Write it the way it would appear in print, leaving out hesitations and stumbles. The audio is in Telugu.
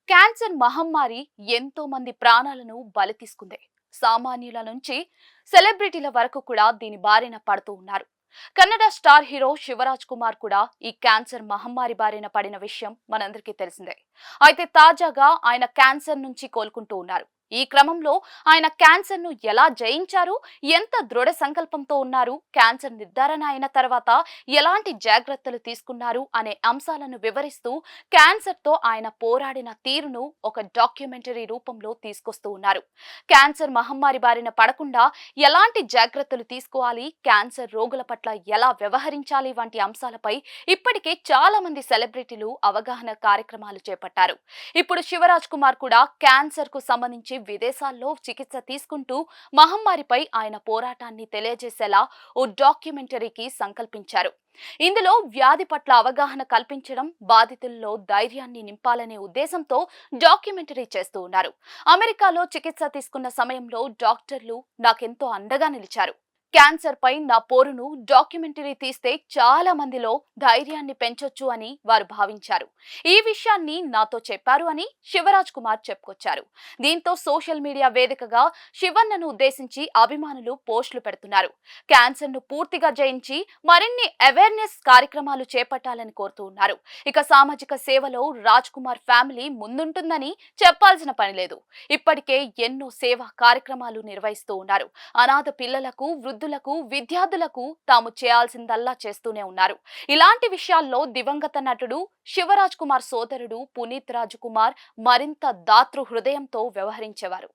క్యాన్సర్ మహమ్మారి ఎంతో మంది ప్రాణాలను బలి తీసుకుంది. సామాన్యుల నుంచి సెలబ్రిటీల వరకు కూడా దీని బారిన పడుతూ ఉన్నారు. కన్నడ స్టార్ హీరో శివరాజ్ కుమార్ కూడా ఈ క్యాన్సర్ మహమ్మారి బారిన పడిన విషయం మనందరికీ తెలిసిందే. అయితే తాజాగా ఆయన క్యాన్సర్ నుంచి కోలుకుంటూ ఉన్నారు. ఈ క్రమంలో ఆయన క్యాన్సర్ ను ఎలా జయించారు, ఎంత దృఢ సంకల్పంతో ఉన్నారు, క్యాన్సర్ నిర్ధారణ అయిన తర్వాత ఎలాంటి జాగ్రత్తలు తీసుకున్నారు అనే అంశాలను వివరిస్తూ క్యాన్సర్ తో ఆయన పోరాడిన తీరును ఒక డాక్యుమెంటరీ రూపంలో తీసుకొస్తూ ఉన్నారు. క్యాన్సర్ మహమ్మారి బారిన పడకుండా ఎలాంటి జాగ్రత్తలు తీసుకోవాలి, క్యాన్సర్ రోగుల పట్ల ఎలా వ్యవహరించాలి వంటి అంశాలపై ఇప్పటికే చాలా మంది సెలబ్రిటీలు అవగాహన కార్యక్రమాలు చేపట్టారు. ఇప్పుడు శివరాజ్ కుమార్ కూడా క్యాన్సర్ కు సంబంధించి విదేశాల్లో చికిత్స తీసుకుంటూ మహమ్మారిపై ఆయన పోరాటాన్ని తెలియజేసేలా ఓ డాక్యుమెంటరీకి సంకల్పించారు. ఇందులో వ్యాధి పట్ల అవగాహన కల్పించడం, బాధితుల్లో ధైర్యాన్ని నింపాలనే ఉద్దేశంతో డాక్యుమెంటరీ చేస్తూ ఉన్నారు. అమెరికాలో చికిత్స తీసుకున్న సమయంలో డాక్టర్లు నాకెంతో అండగా నిలిచారు. క్యాన్సర్ పై నా పోరును డాక్యుమెంటరీ తీస్తే చాలా మందిలో ధైర్యాన్ని పెంచొచ్చు అని వారు భావించారు. ఈ విషయాన్ని నాతో చెప్పారు అని శివరాజ్ కుమార్ చెప్పుకొచ్చారు. దీంతో సోషల్ మీడియా వేదికగా శివన్నను ఉద్దేశించి అభిమానులు పోస్టులు పెడుతున్నారు. క్యాన్సర్ ను పూర్తిగా జయించి మరిన్ని అవేర్నెస్ కార్యక్రమాలు చేపట్టాలని కోరుతూ ఉన్నారు. ఇక సామాజిక సేవలో రాజ్ కుమార్ ఫ్యామిలీ ముందుంటుందని చెప్పాల్సిన పని లేదు. ఇప్పటికే ఎన్నో సేవా కార్యక్రమాలు నిర్వహిస్తూ ఉన్నారు. అనాథ పిల్లలకు, వృద్ధులకు, విద్యార్థులకు తాము చేయాల్సిందల్లా చేస్తూనే ఉన్నారు. ఇలాంటి విషయాల్లో దివంగత నటుడు శివరాజ్ కుమార్ సోదరుడు పునీత్ రాజ్ కుమార్ మరింత దాతృ హృదయంతో వ్యవహరించేవారు.